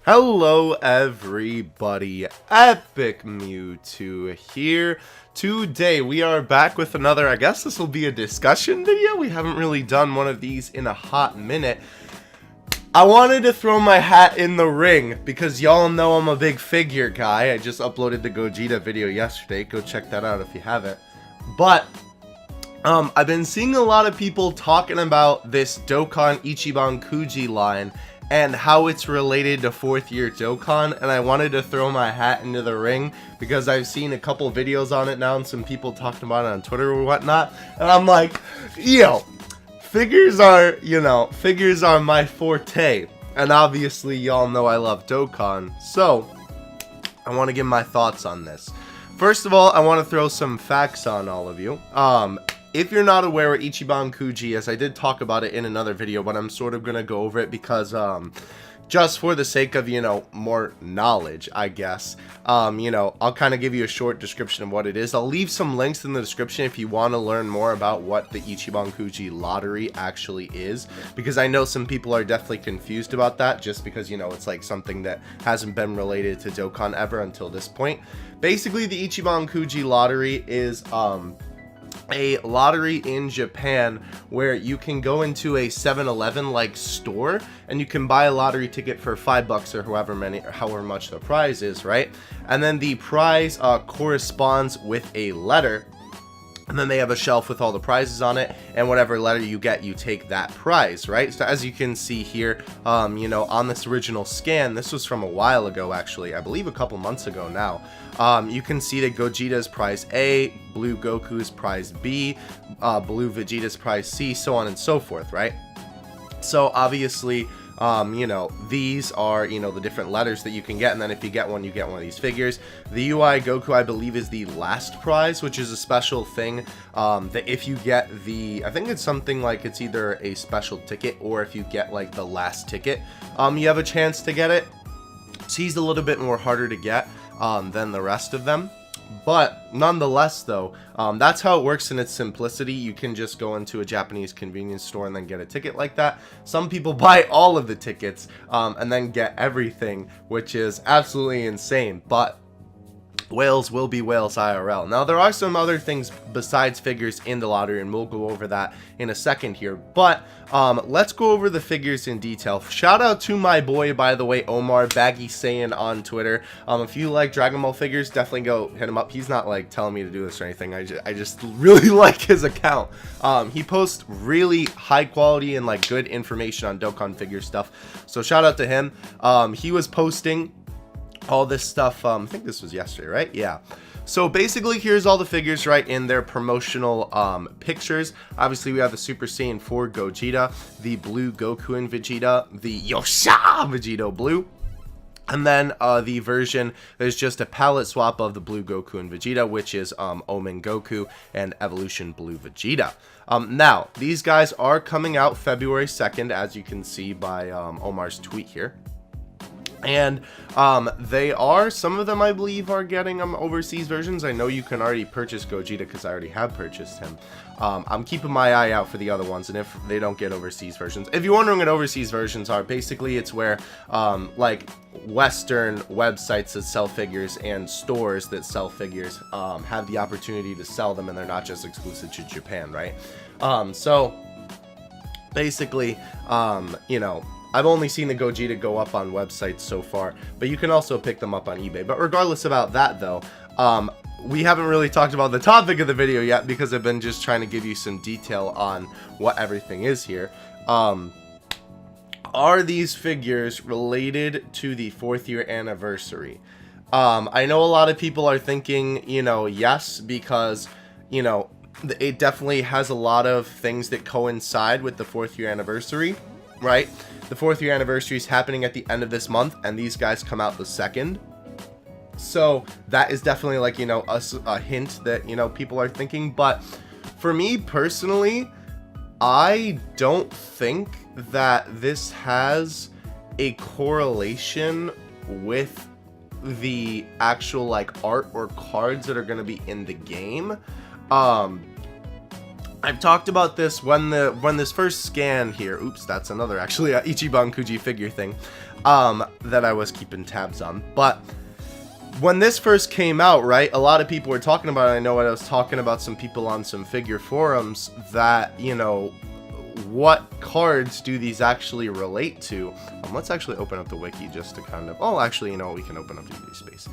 Hello everybody, Epic Mewtwo here. Today we are back with another, I guess this will be a discussion video. We haven't really done one of these in a hot minute. I wanted to throw my hat in the ring because y'all know I'm a big figure guy. I just uploaded the Gogeta video yesterday. Go check that out if you haven't. But I've been seeing a lot of people talking about this Dokkan Ichiban Kuji line and how it's related to 4th year Dokkan, and I wanted to throw my hat into the ring because I've seen a couple videos on it now and some people talking about it on Twitter or whatnot, and I'm like, yo, figures are my forte, and obviously y'all know I love Dokkan, so I want to give my thoughts on this. First of all, I want to throw some facts on all of you. If you're not aware what Ichiban Kuji is, I did talk about it in another video, but I'm sort of going to go over it because, just for the sake of, more knowledge, I guess, I'll kind of give you a short description of what it is. I'll leave some links in the description if you want to learn more about what the Ichiban Kuji lottery actually is, because I know some people are definitely confused about that, just because, it's like something that hasn't been related to Dokkan ever until this point. Basically, the Ichiban Kuji lottery is, a lottery in Japan where you can go into a 7-Eleven like store and you can buy a lottery ticket for $5 or however much the prize is, right? And then the prize corresponds with a letter, and then they have a shelf with all the prizes on it, and whatever letter you get, you take that prize, right? So as you can see here, on this original scan, this was from a while ago actually, I believe a couple months ago now. You can see that Gogeta's prize A, Blue Goku's prize B, Blue Vegeta's prize C, so on and so forth, right? So obviously, these are, the different letters that you can get, and then if you get one, you get one of these figures. The UI Goku, I believe, is the last prize, which is a special thing, that if you get I think it's something like it's either a special ticket, or if you get, like, the last ticket, you have a chance to get it. So he's a little bit more harder to get, than the rest of them. But nonetheless, though, that's how it works in its simplicity. You can just go into a Japanese convenience store and then get a ticket like that. Some people buy all of the tickets and then get everything, which is absolutely insane. But whales will be whales IRL. Now, there are some other things besides figures in the lottery, and we'll go over that in a second here. But let's go over the figures in detail. Shout out to my boy, by the way, Omar Baggy Saiyan on Twitter. If you like Dragon Ball figures, definitely go hit him up. He's not like telling me to do this or anything. I just really like his account. He posts really high quality and like good information on Dokkan figure stuff. So shout out to him. He was posting all this stuff, I think this was yesterday, right? Yeah. So basically, here's all the figures, right, in their promotional pictures. Obviously, we have the Super Saiyan 4 Gogeta, the Blue Goku and Vegeta, the Yosha Vegito Blue, and then the version there's just a palette swap of the Blue Goku and Vegeta, which is Omen Goku and Evolution Blue Vegeta. Now, these guys are coming out February 2nd, as you can see by Omar's tweet here. And some of them I believe are getting overseas versions. I know you can already purchase Gogeta because I already have purchased him. I'm keeping my eye out for the other ones, and if they don't get overseas versions. If you're wondering what overseas versions are, basically it's where like Western websites that sell figures and stores that sell figures have the opportunity to sell them, and they're not just exclusive to Japan, right? So basically, I've only seen the Gogeta go up on websites so far, but you can also pick them up on eBay. But regardless about that, though, we haven't really talked about the topic of the video yet because I've been just trying to give you some detail on what everything is here. Are these figures related to the 4th year anniversary? I know a lot of people are thinking, yes, because, it definitely has a lot of things that coincide with the 4th year anniversary, right? The 4th year anniversary is happening at the end of this month, and these guys come out the 2nd. So that is definitely like, a hint that, people are thinking. But for me personally, I don't think that this has a correlation with the actual like art or cards that are going to be in the game. I've talked about this when this first scan here. Oops, that's another actually Ichiban Kuji figure thing that I was keeping tabs on. But when this first came out, right, a lot of people were talking about it. I know I was talking about some people on some figure forums that, you know, what cards do these actually relate to? Let's actually open up the wiki just to kind of, oh, actually, you know what, we can open up DBZ space.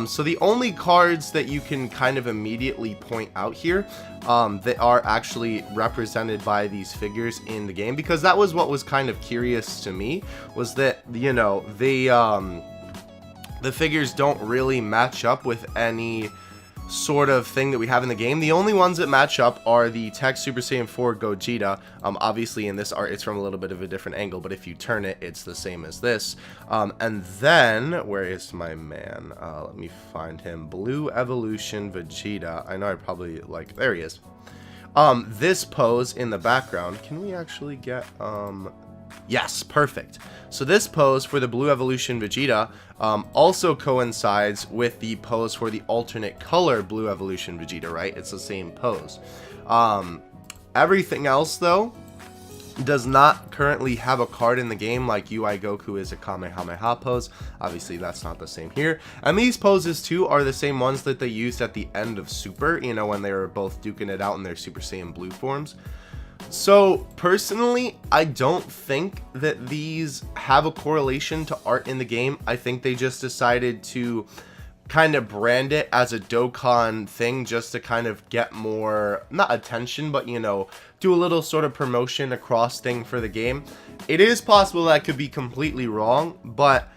So the only cards that you can kind of immediately point out here that are actually represented by these figures in the game, because that was what was kind of curious to me, was that, you know, the figures don't really match up with any sort of thing that we have in the game. The only ones that match up are the Tech Super Saiyan 4 Gogeta. Obviously in this art it's from a little bit of a different angle, but if you turn it, it's the same as this. And then, where is my man? Let me find him. Blue Evolution Vegeta. I know I probably, like, there he is. This pose in the background, can we actually get, yes, perfect. So this pose for the Blue Evolution Vegeta also coincides with the pose for the alternate color Blue Evolution Vegeta, right? It's the same pose. Everything else, though, does not currently have a card in the game, like UI Goku is a Kamehameha pose. Obviously, that's not the same here. And these poses, too, are the same ones that they used at the end of Super, you know, when they were both duking it out in their Super Saiyan Blue forms. So, personally, I don't think that these have a correlation to art in the game. I think they just decided to kind of brand it as a Dokkan thing just to kind of get more, not attention, but, you know, do a little sort of promotion across thing for the game. It is possible that could be completely wrong, but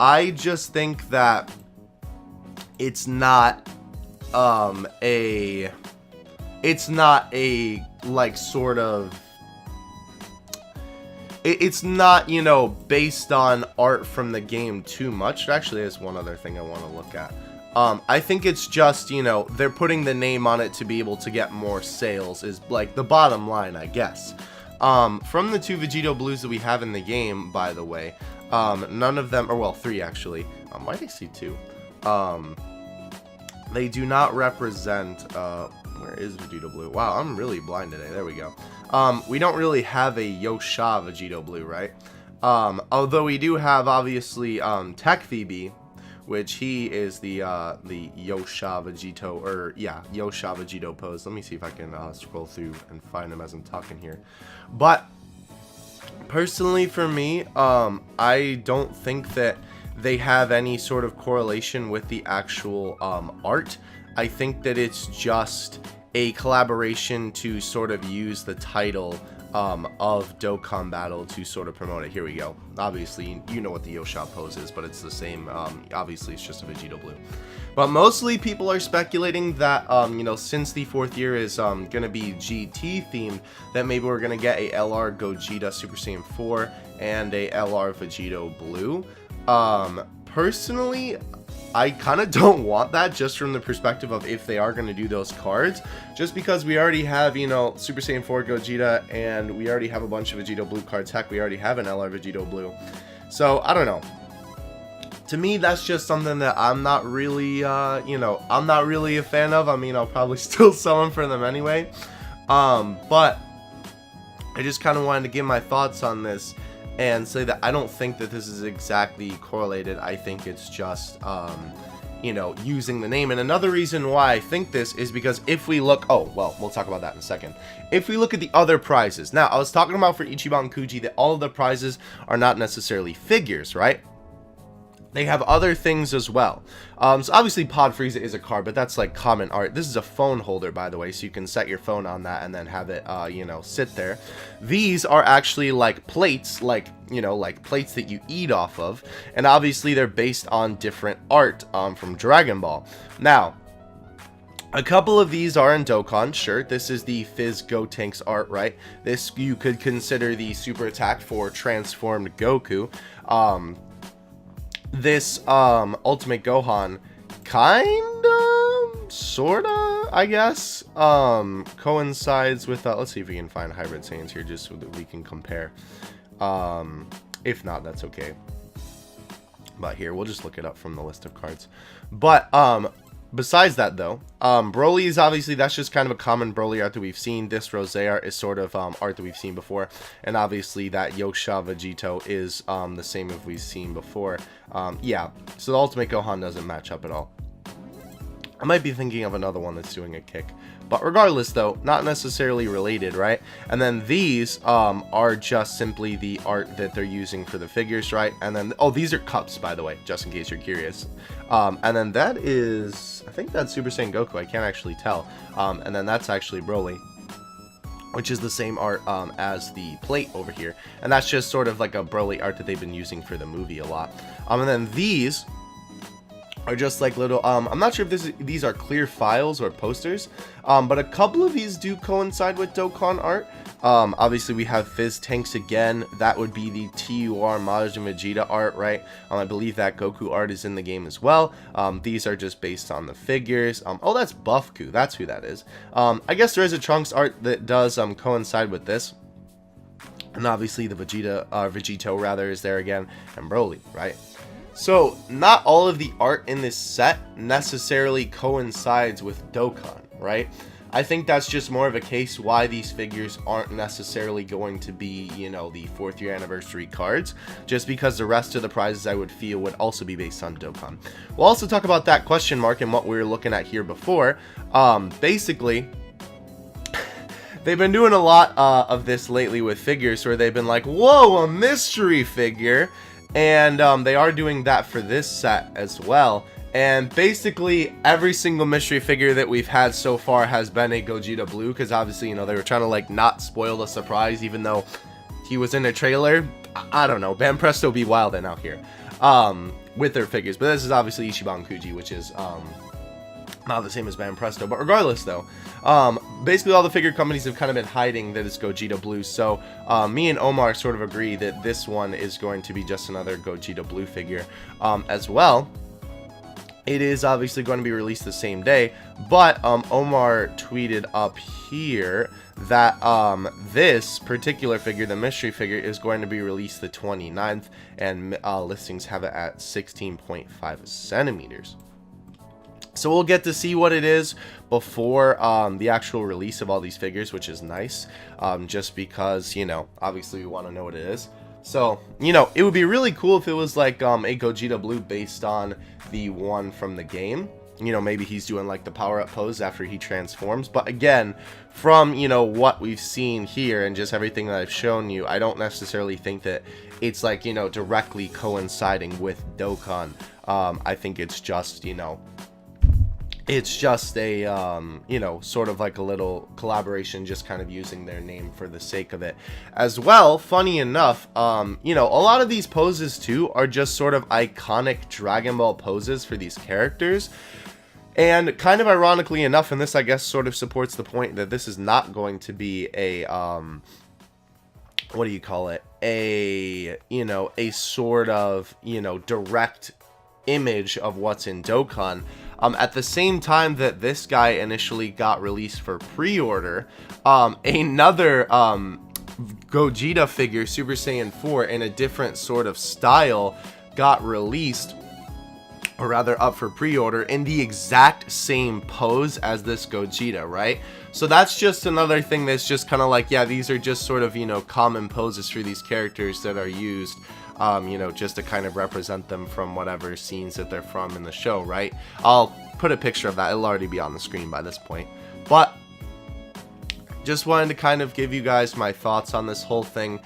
I just think that it's not like sort of, it's not, you know, based on art from the game too much. Actually, there's one other thing I want to look at. I think it's just, you know, they're putting the name on it to be able to get more sales, is like the bottom line, I guess. From the 2 Vegito Blues that we have in the game, by the way, none of them, or well, 3 actually. Why do I see 2? They do not represent, where is Vegito Blue? Wow, I'm really blind today. There we go. We don't really have a Yosha Vegito Blue, right? Although we do have, obviously, Tech VB, which he is the Yosha Vegito, or yeah, Yosha Vegito pose. Let me see if I can scroll through and find him as I'm talking here. But personally, for me, I don't think that they have any sort of correlation with the actual art. I think that it's just a collaboration to sort of use the title of Dokkan Battle to sort of promote it. Here we go. Obviously, you know what the Yosha pose is, but it's the same. Obviously, it's just a Vegito Blue. But mostly people are speculating that, you know, since the 4th year is going to be GT themed, that maybe we're going to get a LR Gogeta Super Saiyan 4 and a LR Vegito Blue. Personally, I kind of don't want that, just from the perspective of if they are going to do those cards, just because we already have, you know, Super Saiyan 4 Gogeta, and we already have a bunch of Vegito Blue cards. Heck, we already have an LR Vegito Blue. So, I don't know. To me, that's just something that I'm not really, you know, I'm not really a fan of. I mean, I'll probably still sell them for them anyway. But I just kind of wanted to give my thoughts on this and say that I don't think that this is exactly correlated. I think it's just, you know, using the name. And another reason why I think this is because if we look, oh, well, we'll talk about that in a second. If we look at the other prizes, now I was talking about for Ichiban Kuji that all of the prizes are not necessarily figures, right? They have other things as well. So obviously Pod Frieza is a card, but that's like common art. This is a phone holder, by the way, so you can set your phone on that and then have it, you know, sit there. These are actually like plates, like, you know, like plates that you eat off of. And obviously they're based on different art from Dragon Ball. Now, a couple of these are in Dokkan, sure. This is the Fizz Gotenks art, right? This you could consider the super attack for transformed Goku. This Ultimate Gohan kinda, sorta, I guess, coincides with, let's see if we can find Hybrid Saiyans here just so that we can compare. If not, that's okay. But here, we'll just look it up from the list of cards. But, besides that, though, Broly is obviously, that's just kind of a common Broly art that we've seen. This Rose art is sort of art that we've seen before. And obviously that Yosha Vegito is the same as we've seen before. Yeah, so the Ultimate Gohan doesn't match up at all. I might be thinking of another one that's doing a kick. But regardless, though, not necessarily related, right? And then these are just simply the art that they're using for the figures, right? And then, oh, these are cups, by the way, just in case you're curious. And then that is, I think that's Super Saiyan Goku. I can't actually tell. And then that's actually Broly, which is the same art as the plate over here. And that's just sort of like a Broly art that they've been using for the movie a lot. And then these are just like little, I'm not sure if these are clear files or posters, but a couple of these do coincide with Dokkan art. Obviously we have Fizz Tanks again. That would be the TUR Majin Vegeta art, right? I believe that Goku art is in the game as well. These are just based on the figures. Oh, that's Buffku. That's who that is. I guess there is a Trunks art that does coincide with this. And obviously the Vegito rather is there again, and Broly, right? So, not all of the art in this set necessarily coincides with Dokkan, right? I think that's just more of a case why these figures aren't necessarily going to be, you know, the 4th year anniversary cards, just because the rest of the prizes I would feel would also be based on Dokkan. We'll also talk about that question mark and what we were looking at here before. Basically, they've been doing a lot of this lately with figures where they've been like, whoa, a mystery figure. And they are doing that for this set as well. And basically every single mystery figure that we've had so far has been a Gogeta Blue, because obviously, you know, they were trying to like not spoil the surprise even though he was in a trailer. I don't know, Banpresto be wild and out here with their figures. But this is obviously Ichiban Kuji, which is not the same as Banpresto. But regardless though, basically all the figure companies have kind of been hiding that it's Gogeta Blue. So me and Omar sort of agree that this one is going to be just another Gogeta Blue figure as well. It is obviously going to be released the same day, but Omar tweeted up here that this particular figure, the mystery figure, is going to be released the 29th, and listings have it at 16.5 centimeters. So we'll get to see what it is before the actual release of all these figures, which is nice, just because, you know, obviously we want to know what it is. So, you know, it would be really cool if it was like a Gogeta Blue based on the one from the game. You know, maybe he's doing like the power-up pose after he transforms. But again, from, you know, what we've seen here and just everything that I've shown you, I don't necessarily think that it's like, you know, directly coinciding with Dokkan. I think it's just, you know, it's just a, you know, sort of like a little collaboration, just kind of using their name for the sake of it. As well, funny enough, you know, a lot of these poses too are just sort of iconic Dragon Ball poses for these characters. And kind of ironically enough, and this I guess sort of supports the point that this is not going to be a, what do you call it? A, you know, a sort of, you know, direct image of what's in Dokkan. At the same time that this guy initially got released for pre-order, another Gogeta figure, Super Saiyan 4, in a different sort of style, got released, or rather up for pre-order, in the exact same pose as this Gogeta, right? So that's just another thing that's just kind of like, yeah, these are just sort of, you know, common poses for these characters that are used, you know, just to kind of represent them from whatever scenes that they're from in the show, right? I'll put a picture of that. It'll already be on the screen by this point. But just wanted to kind of give you guys my thoughts on this whole thing,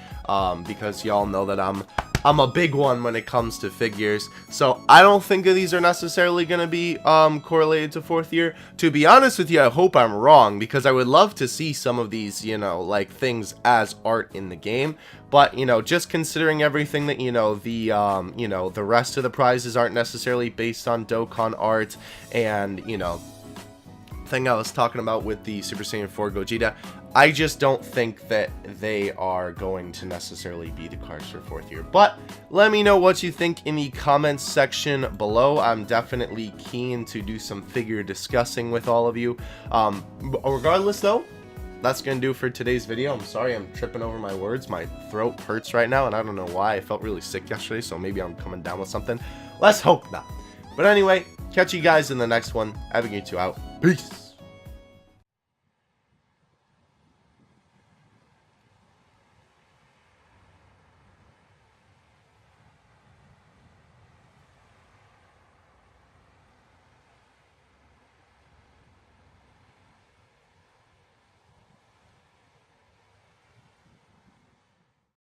because y'all know that I'm a big one when it comes to figures. So I don't think that these are necessarily going to be correlated to 4th year. To be honest with you, I hope I'm wrong, because I would love to see some of these, you know, like things as art in the game. But, you know, just considering everything that, you know, the rest of the prizes aren't necessarily based on Dokkan art, and, you know, thing I was talking about with the Super Saiyan 4 Gogeta, I just don't think that they are going to necessarily be the cards for 4th year. But let me know what you think in the comments section below. I'm definitely keen to do some figure discussing with all of you. Regardless though, that's gonna do for today's video. I'm sorry I'm tripping over my words. My throat hurts right now and I don't know why. I felt really sick yesterday, so maybe I'm coming down with something. Let's hope not. But anyway, Catch you guys in the next one. Epic Mewtwo out. Peace.